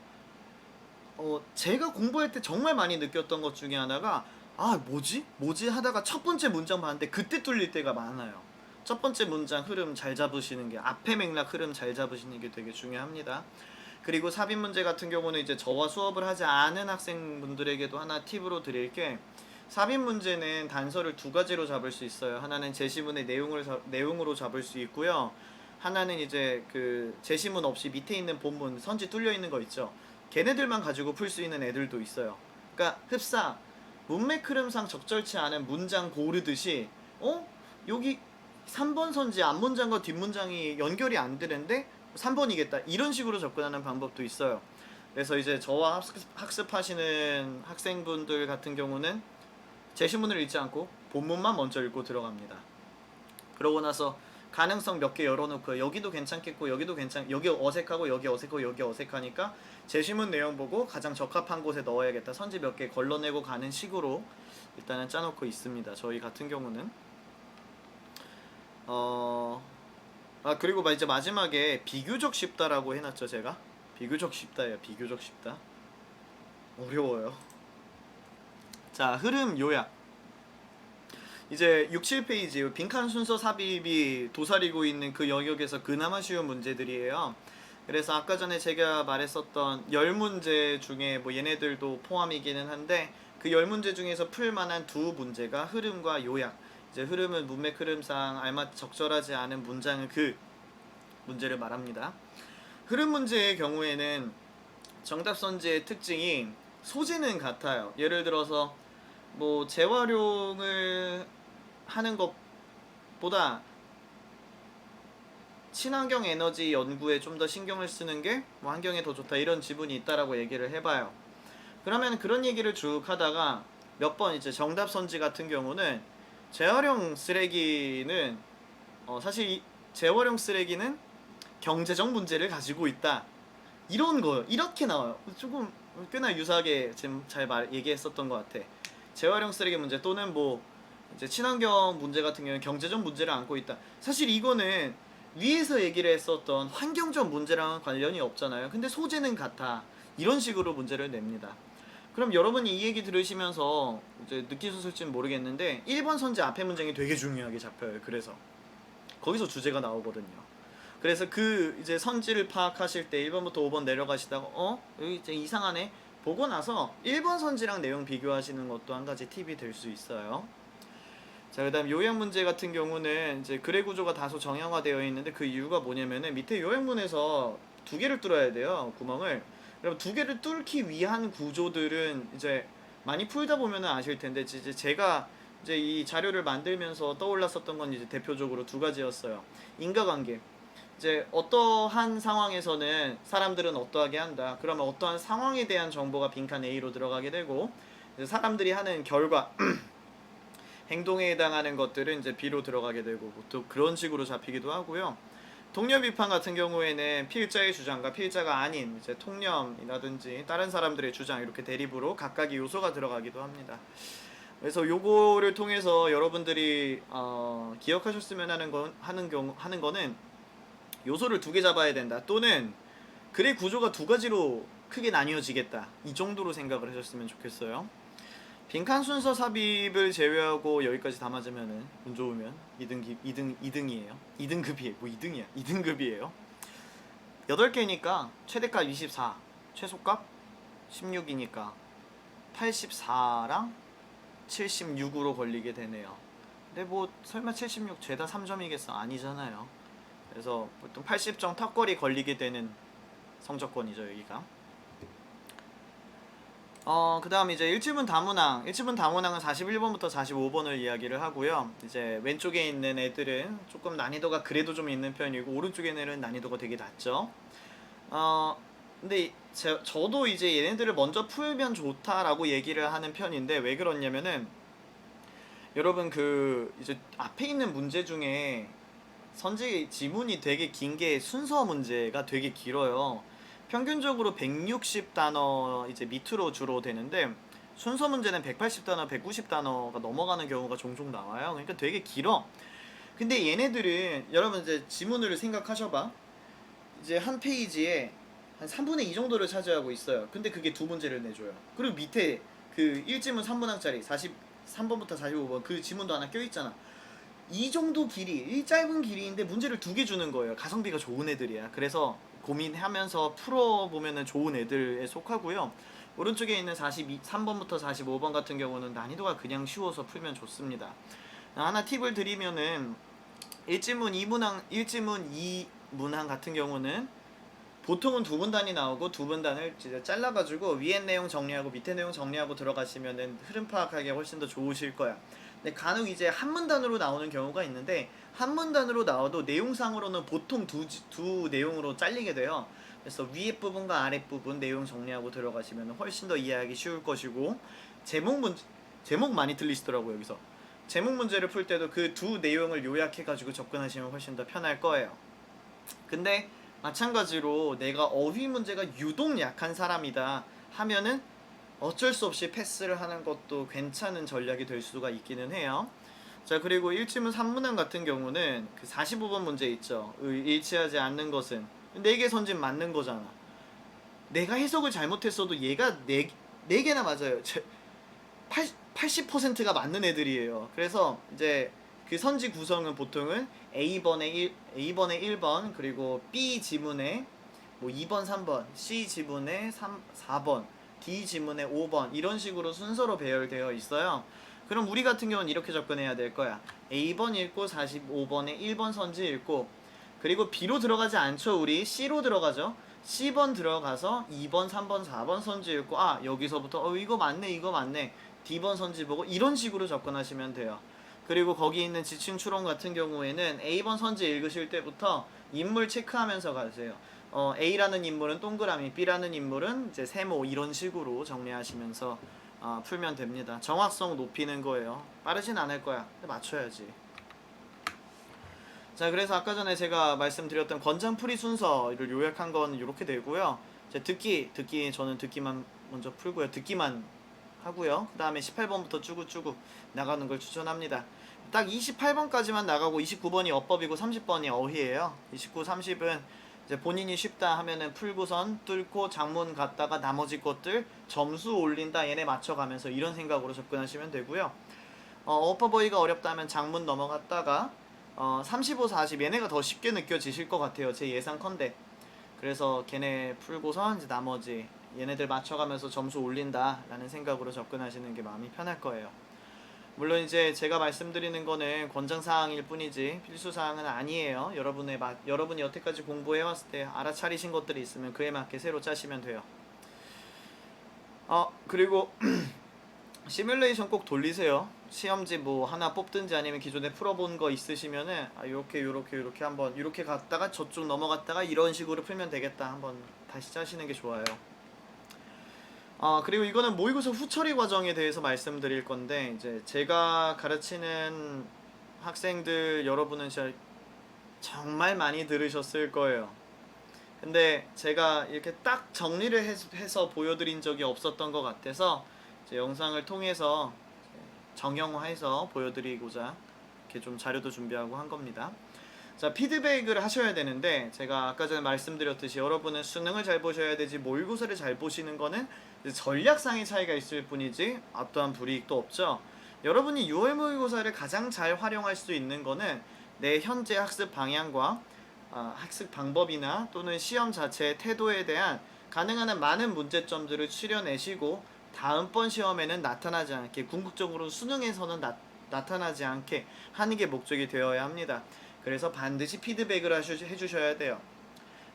제가 공부할 때 정말 많이 느꼈던 것 중에 하나가 뭐지 하다가 첫 번째 문장 봤는데 그때 뚫릴 때가 많아요. 첫 번째 문장 흐름 잘 잡으시는 게 앞에 맥락 흐름 잘 잡으시는 게 되게 중요합니다. 그리고 삽입 문제 같은 경우는 이제 저와 수업을 하지 않은 학생분들에게도 하나 팁으로 드릴 게 삽입 문제는 단서를 2가지로 잡을 수 있어요. 하나는 제시문의 내용으로 잡을 수 있고요. 하나는 이제 그 제시문 없이 밑에 있는 본문 선지 뚫려 있는 거 있죠. 걔네들만 가지고 풀 수 있는 애들도 있어요. 그러니까 흡사 문맥 흐름상 적절치 않은 문장 고르듯이 여기 3번 선지 앞문장과 뒷문장이 연결이 안 되는데 3번이겠다 이런 식으로 접근하는 방법도 있어요. 그래서 이제 저와 학습하시는 학생분들 같은 경우는 제시문을 읽지 않고 본문만 먼저 읽고 들어갑니다. 그러고 나서 가능성 몇 개 열어놓고 여기도 괜찮겠고 여기 어색하고 여기 어색하고 여기 어색하니까 제시문 내용 보고 가장 적합한 곳에 넣어야겠다. 선지 몇 개 걸러내고 가는 식으로 일단은 짜놓고 있습니다. 저희 같은 경우는. 그리고 이제 마지막에 비교적 쉽다라고 해놨죠. 제가 비교적 쉽다예요. 비교적 쉽다. 어려워요. 자, 흐름 요약. 이제 6, 7페이지 빈칸 순서 삽입이 도사리고 있는 그 영역에서 그나마 쉬운 문제들이에요. 그래서 아까 전에 제가 말했었던 10문제 중에 뭐 얘네들도 포함이기는 한데 그 10문제 중에서 풀만한 두 문제가 흐름과 요약. 이제 흐름은 문맥 흐름상 알맞 적절하지 않은 문장은 그 문제를 말합니다. 흐름 문제의 경우에는 정답 선지의 특징이 소재는 같아요. 예를 들어서 뭐 재활용을 하는 것보다 친환경 에너지 연구에 좀 더 신경을 쓰는 게 뭐 환경에 더 좋다 이런 지분이 있다라고 얘기를 해봐요. 그러면 그런 얘기를 쭉 하다가 몇 번 이제 정답 선지 같은 경우는 재활용 쓰레기는 사실 재활용 쓰레기는 경제적 문제를 가지고 있다 이런 거 이렇게 나와요. 조금 꽤나 유사하게 지금 잘 얘기했었던 것 같아. 재활용 쓰레기 문제 또는 뭐 이제 친환경 문제 같은 경우는 경제적 문제를 안고 있다. 사실 이거는 위에서 얘기를 했었던 환경적 문제랑은 관련이 없잖아요. 근데 소재는 같아. 이런 식으로 문제를 냅니다. 그럼 여러분이 이 얘기 들으시면서 이제 느끼셨을지는 모르겠는데 1번 선지 앞에 문장이 되게 중요하게 잡혀요. 그래서 거기서 주제가 나오거든요. 그래서 그 이제 선지를 파악하실 때 1번부터 5번 내려가시다가 여기 이제 이상하네 보고 나서 1번 선지랑 내용 비교하시는 것도 한 가지 팁이 될 수 있어요. 자, 그다음 요약 문제 같은 경우는 이제 글의 구조가 다소 정형화되어 있는데 그 이유가 뭐냐면은 밑에 요약문에서 두 개를 뚫어야 돼요. 구멍을. 그럼 두 개를 뚫기 위한 구조들은 이제 많이 풀다 보면은 아실 텐데 이제 제가 이제 이 자료를 만들면서 떠올랐었던 건 이제 대표적으로 두 가지였어요. 인과관계. 이제 어떠한 상황에서는 사람들은 어떠하게 한다. 그러면 어떠한 상황에 대한 정보가 빈칸 A로 들어가게 되고 이제 사람들이 하는 결과 행동에 해당하는 것들은 이제 B로 들어가게 되고 또 그런 식으로 잡히기도 하고요. 통념 비판 같은 경우에는 필자의 주장과 필자가 아닌 이제 통념이라든지 다른 사람들의 주장 이렇게 대립으로 각각의 요소가 들어가기도 합니다. 그래서 요거를 통해서 여러분들이 기억하셨으면 하는 거는 요소를 두 개 잡아야 된다. 또는 글의 구조가 두 가지로 크게 나뉘어지겠다. 이 정도로 생각을 하셨으면 좋겠어요. 빈칸 순서 삽입을 제외하고 여기까지 다 맞으면은 운 좋으면 2등이에요. 2등급이에요. 뭐 2등이야. 2등급이에요. 8개니까 최대값 24, 최소값 16이니까 84랑 76으로 걸리게 되네요. 근데 뭐 설마 76 죄다 3점이겠어? 아니잖아요. 그래서 보통 80점 턱걸이 걸리게 되는 성적권이죠, 여기가. 그 다음 이제 일지문 다문항. 일지문 다문항은 41번부터 45번을 이야기를 하고요. 이제 왼쪽에 있는 애들은 조금 난이도가 그래도 좀 있는 편이고, 오른쪽에 있는 애들은 난이도가 되게 낮죠. 근데 저도 이제 얘네들을 먼저 풀면 좋다라고 얘기를 하는 편인데, 왜 그러냐면은, 여러분 그 이제 앞에 있는 문제 중에 선지 지문이 되게 긴 게 순서 문제가 되게 길어요. 평균적으로 160단어 이제 밑으로 주로 되는데 순서 문제는 180단어, 190단어가 넘어가는 경우가 종종 나와요. 그러니까 되게 길어. 근데 얘네들은 여러분 이제 지문을 생각하셔봐. 이제 한 페이지에 한 3분의 2 정도를 차지하고 있어요. 근데 그게 두 문제를 내줘요. 그리고 밑에 그 1지문 3문항짜리 43번부터 45번 그 지문도 하나 껴있잖아. 이 정도 길이, 이 짧은 길이인데 문제를 두 개 주는 거예요. 가성비가 좋은 애들이야. 그래서 고민하면서 풀어보면 좋은 애들에 속하고요. 오른쪽에 있는 43번부터 45번 같은 경우는 난이도가 그냥 쉬워서 풀면 좋습니다. 하나 팁을 드리면은 1지문 2문항 같은 경우는 보통은 두 분단이 나오고 두 분단을 이제 잘라가지고 위에 내용 정리하고 밑에 내용 정리하고 들어가시면은 흐름 파악하기 훨씬 더 좋으실 거야. 근데 간혹 이제 한 문단으로 나오는 경우가 있는데 한 문단으로 나와도 내용상으로는 보통 두 내용으로 잘리게 돼요. 그래서 위에 부분과 아랫 부분 내용 정리하고 들어가시면 훨씬 더 이해하기 쉬울 것이고 제목 많이 틀리시더라고요. 여기서 제목 문제를 풀 때도 그 두 내용을 요약해가지고 접근하시면 훨씬 더 편할 거예요. 근데 마찬가지로 내가 어휘 문제가 유독 약한 사람이다 하면은 어쩔 수 없이 패스를 하는 것도 괜찮은 전략이 될 수가 있기는 해요. 자, 그리고 일지문 3문항 같은 경우는 그 45번 문제 있죠. 일치하지 않는 것은 4개 선진 맞는 거잖아. 내가 해석을 잘못했어도 얘가 4개나 맞아요. 80%가 맞는 애들이에요. 그래서 이제 그 선지 구성은 보통은 A번에 1번, 그리고 B 지문에 뭐 2번, 3번, C 지문에 4번, D 지문에 5번 이런 식으로 순서로 배열되어 있어요. 그럼 우리 같은 경우는 이렇게 접근해야 될 거야. A번 읽고 45번에 1번 선지 읽고, 그리고 B로 들어가지 않죠. 우리 C로 들어가죠. C번 들어가서 2번, 3번, 4번 선지 읽고, 아 여기서부터 이거 맞네, 이거 맞네, D번 선지 보고, 이런 식으로 접근하시면 돼요. 그리고 거기 있는 지층 추론 같은 경우에는 A번 선지 읽으실 때부터 인물 체크하면서 가세요. A라는 인물은 동그라미, B라는 인물은 이제 세모, 이런 식으로 정리하시면서 풀면 됩니다. 정확성 높이는 거예요. 빠르진 않을 거야. 근데 맞춰야지. 자, 그래서 아까 전에 제가 말씀드렸던 권장풀이 순서를 요약한 건 이렇게 되고요. 이제 듣기 저는 듣기만 먼저 풀고요. 듣기만 하고요. 그 다음에 18번부터 쭈구쭈구 나가는 걸 추천합니다. 딱 28번까지만 나가고 29번이 어법이고 30번이 어휘예요. 29, 30은 이제 본인이 쉽다 하면은 풀고선 뚫고 장문 갔다가 나머지 것들 점수 올린다, 얘네 맞춰가면서 이런 생각으로 접근하시면 되고요. 어법 어휘가 어렵다면 장문 넘어갔다가 35, 40 얘네가 더 쉽게 느껴지실 것 같아요. 제 예상컨대. 그래서 걔네 풀고선 이제 나머지 얘네들 맞춰가면서 점수 올린다 라는 생각으로 접근하시는 게 마음이 편할 거예요. 물론 이제 제가 말씀드리는 거는 권장사항일 뿐이지 필수사항은 아니에요. 여러분이 여태까지 공부해왔을 때 알아차리신 것들이 있으면 그에 맞게 새로 짜시면 돼요. 그리고 시뮬레이션 꼭 돌리세요. 시험지 뭐 하나 뽑든지 아니면 기존에 풀어본 거 있으시면은 요렇게 한번 이렇게 갔다가 저쪽 넘어갔다가 이런 식으로 풀면 되겠다, 한번 다시 짜시는 게 좋아요. 그리고 이거는 모의고사 후처리 과정에 대해서 말씀드릴 건데, 이제 제가 가르치는 학생들 여러분은 진짜 정말 많이 들으셨을 거예요. 근데 제가 이렇게 딱 정리를 해서 보여드린 적이 없었던 것 같아서 제 영상을 통해서 정형화해서 보여드리고자 이렇게 좀 자료도 준비하고 한 겁니다. 자, 피드백을 하셔야 되는데, 제가 아까 전에 말씀드렸듯이 여러분은 수능을 잘 보셔야 되지 모의고사를 잘 보시는 거는 전략상의 차이가 있을 뿐이지 어떠한 불이익도 없죠. 여러분이 6월 모의고사를 가장 잘 활용할 수 있는 거는 내 현재 학습 방향과 학습 방법이나 또는 시험 자체의 태도에 대한 가능한 한 많은 문제점들을 추려내시고 다음번 시험에는 나타나지 않게, 궁극적으로 수능에서는 나타나지 않게 하는 게 목적이 되어야 합니다. 그래서 반드시 피드백을 해주셔야 돼요.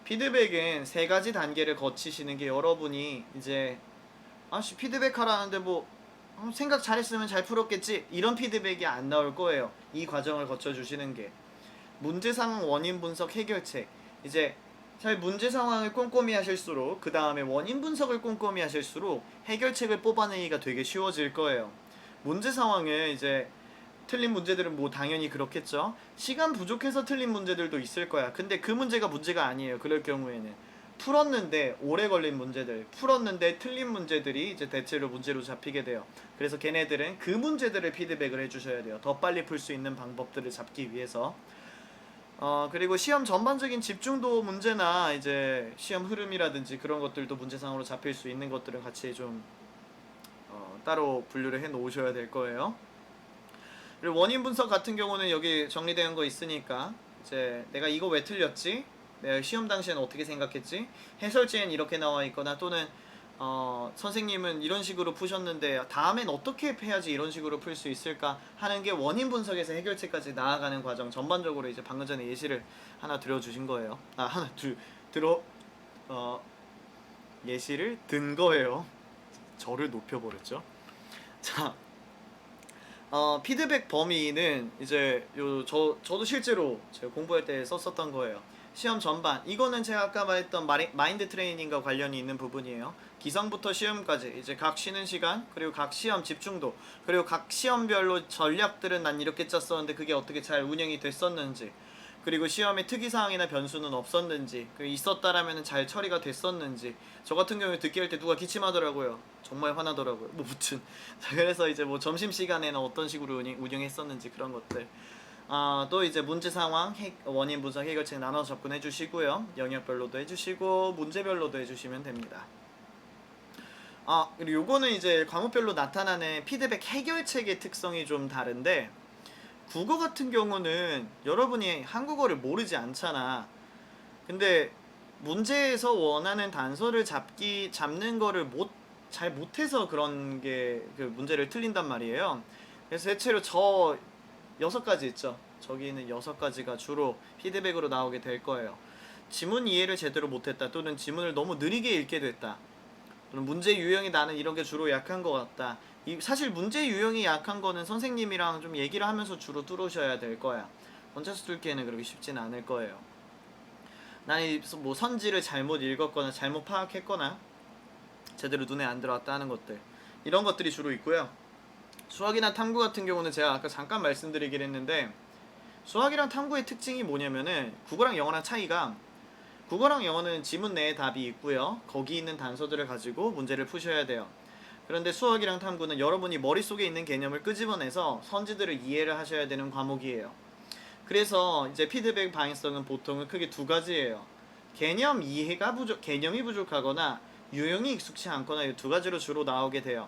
피드백은 3가지 단계를 거치시는 게, 여러분이 이제 피드백 하라는데 뭐 생각 잘했으면 잘 풀었겠지, 이런 피드백이 안 나올 거예요. 이 과정을 거쳐주시는 게 문제 상황, 원인 분석, 해결책. 이제 잘 문제 상황을 꼼꼼히 하실수록, 그 다음에 원인 분석을 꼼꼼히 하실수록 해결책을 뽑아내기가 되게 쉬워질 거예요. 문제 상황을 이제 틀린 문제들은 뭐 당연히 그렇겠죠. 시간 부족해서 틀린 문제들도 있을 거야. 근데 그 문제가 문제가 아니에요. 그럴 경우에는 풀었는데 오래 걸린 문제들, 풀었는데 틀린 문제들이 이제 대체로 문제로 잡히게 돼요. 그래서 걔네들은 그 문제들을 피드백을 해주셔야 돼요. 더 빨리 풀 수 있는 방법들을 잡기 위해서. 그리고 시험 전반적인 집중도 문제나 이제 시험 흐름이라든지 그런 것들도 문제상으로 잡힐 수 있는 것들은 같이 좀 따로 분류를 해 놓으셔야 될 거예요. 그리고 원인 분석 같은 경우는 여기 정리되는 거 있으니까, 이제 내가 이거 왜 틀렸지? 내가 시험 당시에는 어떻게 생각했지? 해설지엔 이렇게 나와 있거나, 또는 선생님은 이런 식으로 푸셨는데 다음엔 어떻게 해야지 이런 식으로 풀 수 있을까 하는 게 원인 분석에서 해결책까지 나아가는 과정 전반적으로 이제 방금 전에 예시를 하나 들어주신 거예요. 예시를 든 거예요. 저를 높여버렸죠. 자, 피드백 범위는 이제 저도 실제로 제가 공부할 때 썼었던 거예요. 시험 전반, 이거는 제가 아까 말했던 마인드 트레이닝과 관련이 있는 부분이에요. 기성부터 시험까지 이제 각 쉬는 시간, 그리고 각 시험 집중도, 그리고 각 시험별로 전략들은 난 이렇게 짰었는데 그게 어떻게 잘 운영이 됐었는지, 그리고 시험에 특이사항이나 변수는 없었는지, 있었다라면 잘 처리가 됐었는지. 저 같은 경우에 듣기 할 때 누가 기침하더라고요. 정말 화나더라고요. 뭐 무튼 그래서 이제 뭐 점심시간에는 어떤 식으로 운영했었는지 그런 것들. 또 이제 문제 상황, 원인 분석, 해결책 나눠서 접근해 주시고요. 영역별로도 해주시고 문제별로도 해주시면 됩니다. 그리고 요거는 이제 과목별로 나타나는 피드백 해결책의 특성이 좀 다른데, 국어 같은 경우는 여러분이 한국어를 모르지 않잖아. 근데 문제에서 원하는 단서를 잡는 거를 잘 못해서 그런 게 그 문제를 틀린단 말이에요. 그래서 대체로 저 6가지 있죠. 저기는 6가지가 주로 피드백으로 나오게 될 거예요. 지문 이해를 제대로 못했다, 또는 지문을 너무 느리게 읽게 됐다, 또는 문제 유형이 나는 이런 게 주로 약한 것 같다. 사실 문제 유형이 약한 거는 선생님이랑 좀 얘기를 하면서 주로 뚫으셔야 될 거야. 혼자서 뚫기에는 그렇게 쉽진 않을 거예요. 나는 뭐 선지를 잘못 읽었거나 잘못 파악했거나 제대로 눈에 안 들어왔다 하는 것들, 이런 것들이 주로 있고요. 수학이나 탐구 같은 경우는 제가 아까 잠깐 말씀드리긴 했는데, 수학이랑 탐구의 특징이 뭐냐면은 국어랑 영어랑 차이가, 국어랑 영어는 지문 내에 답이 있고요. 거기 있는 단서들을 가지고 문제를 푸셔야 돼요. 그런데 수학이랑 탐구는 여러분이 머릿속에 있는 개념을 끄집어내서 선지들을 이해를 하셔야 되는 과목이에요. 그래서 이제 피드백 방향성은 보통은 크게 2가지예요. 개념이 부족하거나 유형이 익숙치 않거나 이 2가지로 주로 나오게 돼요.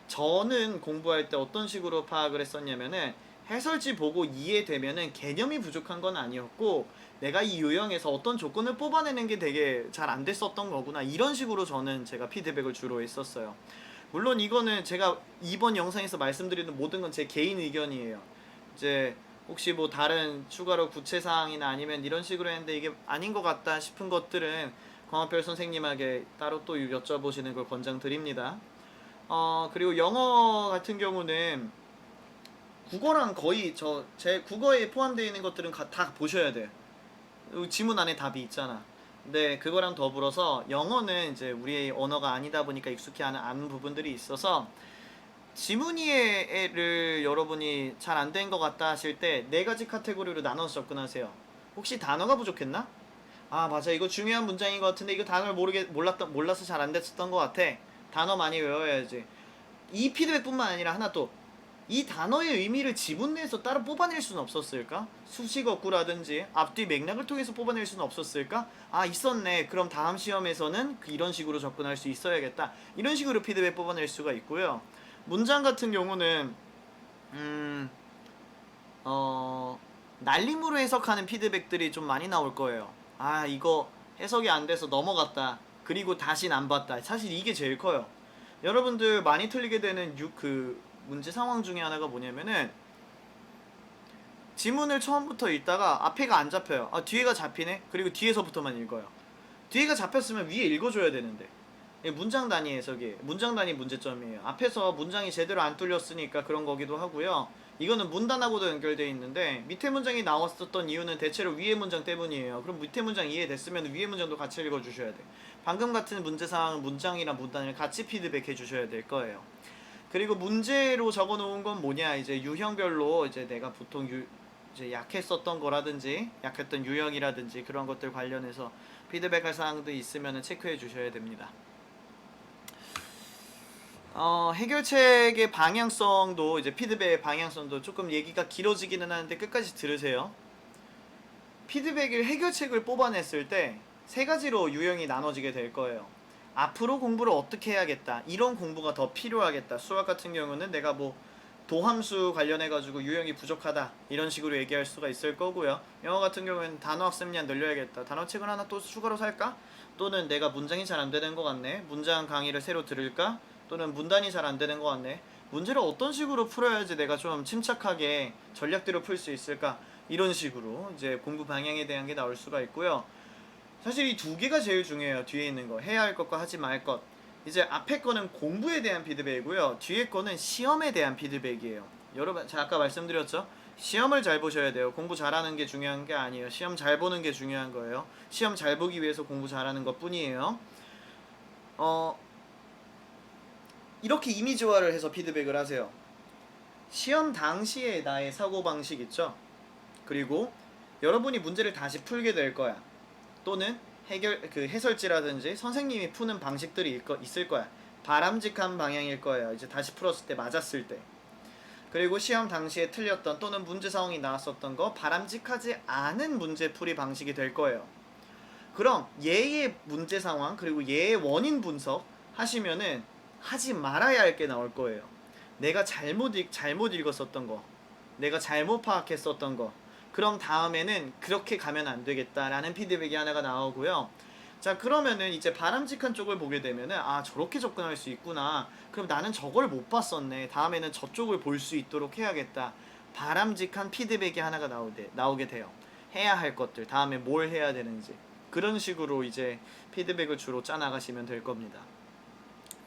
저는 공부할 때 어떤 식으로 파악을 했었냐면은, 해설지 보고 이해되면은 개념이 부족한 건 아니었고, 내가 이 유형에서 어떤 조건을 뽑아내는 게 되게 잘 안 됐었던 거구나, 이런 식으로 제가 피드백을 주로 했었어요. 물론 이거는 제가 이번 영상에서 말씀드리는 모든 건 제 개인 의견이에요. 이제 혹시 뭐 다른 추가로 구체사항이나 아니면 이런 식으로 했는데 이게 아닌 것 같다 싶은 것들은 광학별 선생님에게 따로 또 여쭤보시는 걸 권장드립니다. 그리고 영어 같은 경우는 국어랑 거의 제 국어에 포함되어 있는 것들은 다 보셔야 돼요. 지문 안에 답이 있잖아. 근데 그거랑 더불어서 영어는 이제 우리의 언어가 아니다 보니까 익숙히 않은 부분들이 있어서, 지문 이해를 여러분이 잘 안 된 것 같다 하실 때 4가지 카테고리로 나눠서 접근하세요. 혹시 단어가 부족했나? 맞아, 이거 중요한 문장인 것 같은데 이거 단어를 몰라서 잘 안 됐었던 것 같아. 단어 많이 외워야지. 이 피드백뿐만 아니라 하나 또, 이 단어의 의미를 지문 내에서 따로 뽑아낼 수는 없었을까? 수식어구라든지 앞뒤 맥락을 통해서 뽑아낼 수는 없었을까? 있었네. 그럼 다음 시험에서는 이런 식으로 접근할 수 있어야겠다. 이런 식으로 피드백 뽑아낼 수가 있고요. 문장 같은 경우는 날림으로 해석하는 피드백들이 좀 많이 나올 거예요. 이거 해석이 안 돼서 넘어갔다, 그리고 다신 안 봤다. 사실 이게 제일 커요. 여러분들 많이 틀리게 되는 문제 상황 중에 하나가 뭐냐면은, 지문을 처음부터 읽다가 앞에가 안 잡혀요. 뒤에가 잡히네? 그리고 뒤에서부터만 읽어요. 뒤에가 잡혔으면 위에 읽어줘야 되는데. 문장 단위 해석이에요. 문장 단위 문제점이에요. 앞에서 문장이 제대로 안 뚫렸으니까 그런 거기도 하고요. 이거는 문단하고도 연결되어 있는데, 밑에 문장이 나왔었던 이유는 대체로 위에 문장 때문이에요. 그럼 밑에 문장 이해됐으면 위에 문장도 같이 읽어주셔야 돼. 방금 같은 문제상황은 문장이랑 문단을 같이 피드백해 주셔야 될 거예요. 그리고 문제로 적어 놓은 건 뭐냐, 이제 유형별로 이제 내가 보통 이제 약했었던 거라든지 약했던 유형이라든지 그런 것들 관련해서 피드백할 사항도 있으면 체크해 주셔야 됩니다. 해결책의 방향성도, 이제 피드백의 방향성도 조금 얘기가 길어지기는 하는데 끝까지 들으세요. 해결책을 뽑아냈을 때 3가지로 유형이 나눠지게 될 거예요. 앞으로 공부를 어떻게 해야겠다, 이런 공부가 더 필요하겠다. 수학 같은 경우는 내가 뭐 도함수 관련해가지고 유형이 부족하다, 이런 식으로 얘기할 수가 있을 거고요. 영어 같은 경우에는 단어 학습량 늘려야겠다, 단어책을 하나 또 추가로 살까? 또는 내가 문장이 잘 안 되는 것 같네, 문장 강의를 새로 들을까? 또는 문단이 잘 안 되는 것 같네, 문제를 어떤 식으로 풀어야지 내가 좀 침착하게 전략대로 풀 수 있을까? 이런 식으로 이제 공부 방향에 대한 게 나올 수가 있고요. 사실 이 2개가 제일 중요해요. 뒤에 있는 거, 해야 할 것과 하지 말 것. 이제 앞에 거는 공부에 대한 피드백이고요, 뒤에 거는 시험에 대한 피드백이에요. 여러분, 제가 아까 말씀드렸죠? 시험을 잘 보셔야 돼요. 공부 잘하는 게 중요한 게 아니에요. 시험 잘 보는 게 중요한 거예요. 시험 잘 보기 위해서 공부 잘하는 것 뿐이에요. 이렇게 이미지화를 해서 피드백을 하세요. 시험 당시에 나의 사고방식 있죠? 그리고 여러분이 문제를 다시 풀게 될 거야. 또는 해설지라든지 선생님이 푸는 방식들이 있을 거야. 바람직한 방향일 거예요. 이제 다시 풀었을 때, 맞았을 때. 그리고 시험 당시에 틀렸던 또는 문제 상황이 나왔었던 거 바람직하지 않은 문제풀이 방식이 될 거예요. 그럼 얘의 문제 상황 그리고 얘의 원인 분석 하시면은 하지 말아야 할 게 나올 거예요. 내가 잘못 읽었었던 거, 내가 잘못 파악했었던 거. 그럼 다음에는 그렇게 가면 안 되겠다라는 피드백이 하나가 나오고요. 자, 그러면은 이제 바람직한 쪽을 보게 되면은 아, 저렇게 접근할 수 있구나. 그럼 나는 저걸 못 봤었네. 다음에는 저쪽을 볼 수 있도록 해야겠다. 바람직한 피드백이 하나가 나오게 돼요. 해야 할 것들, 다음에 뭘 해야 되는지. 그런 식으로 이제 피드백을 주로 짜나가시면 될 겁니다.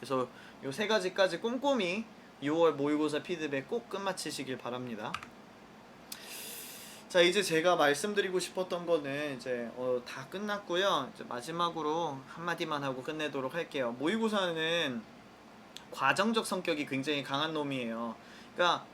그래서 요 세 가지까지 꼼꼼히 6월 모의고사 피드백 꼭 끝마치시길 바랍니다. 자, 이제 제가 말씀드리고 싶었던 거는 이제 다 끝났고요. 이제 마지막으로 한마디만 하고 끝내도록 할게요. 모의고사는 과정적 성격이 굉장히 강한 놈이에요. 그러니까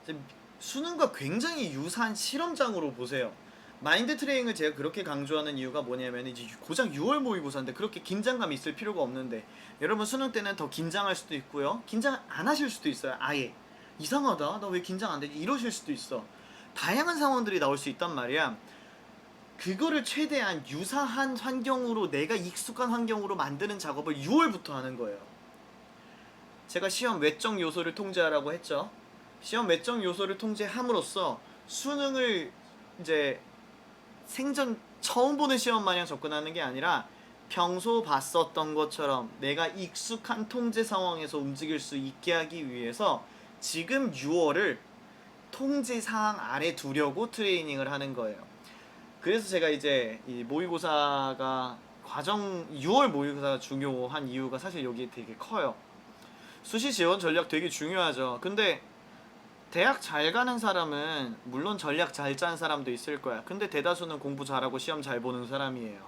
이제 수능과 굉장히 유사한 실험장으로 보세요. 마인드 트레이닝을 제가 그렇게 강조하는 이유가 뭐냐면 이제 고작 6월 모의고사인데 그렇게 긴장감이 있을 필요가 없는데, 여러분 수능 때는 더 긴장할 수도 있고요. 긴장 안 하실 수도 있어요. 아예 이상하다, 나 왜 긴장 안 되지, 이러실 수도 있어. 다양한 상황들이 나올 수 있단 말이야. 그거를 최대한 유사한 환경으로, 내가 익숙한 환경으로 만드는 작업을 6월부터 하는 거예요. 제가 시험 외적 요소를 통제하라고 했죠. 시험 외적 요소를 통제함으로써 수능을 이제 생전 처음 보는 시험 마냥 접근하는 게 아니라 평소 봤었던 것처럼 내가 익숙한 통제 상황에서 움직일 수 있게 하기 위해서 지금 6월을 통제 사항 아래 두려고 트레이닝을 하는 거예요. 그래서 제가 이제 이 모의고사가 6월 모의고사가 중요한 이유가 사실 여기 되게 커요. 수시 지원 전략 되게 중요하죠. 근데 대학 잘 가는 사람은 물론 전략 잘 짠 사람도 있을 거야. 근데 대다수는 공부 잘하고 시험 잘 보는 사람이에요.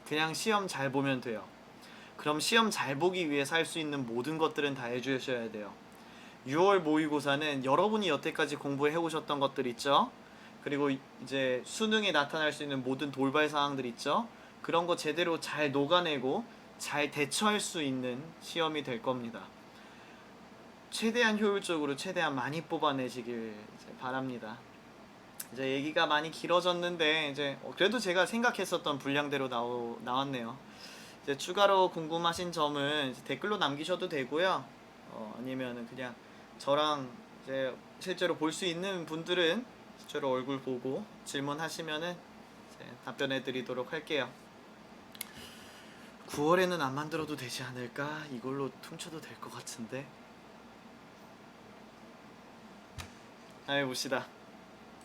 그냥 시험 잘 보면 돼요. 그럼 시험 잘 보기 위해서 할 수 있는 모든 것들은 다 해주셔야 돼요. 6월 모의고사는 여러분이 여태까지 공부해 오셨던 것들 있죠? 그리고 이제 수능에 나타날 수 있는 모든 돌발 사항들 있죠? 그런 거 제대로 잘 녹아내고 잘 대처할 수 있는 시험이 될 겁니다. 최대한 효율적으로 최대한 많이 뽑아내시길 바랍니다. 이제 얘기가 많이 길어졌는데 이제 그래도 제가 생각했었던 분량대로 나왔네요. 이제 추가로 궁금하신 점은 이제 댓글로 남기셔도 되고요. 아니면은 그냥 저랑 이제 실제로 볼 수 있는 분들은 실제로 얼굴 보고 질문하시면은 이제 답변해드리도록 할게요. 9월에는 안 만들어도 되지 않을까? 이걸로 퉁쳐도 될 것 같은데. 봅시다.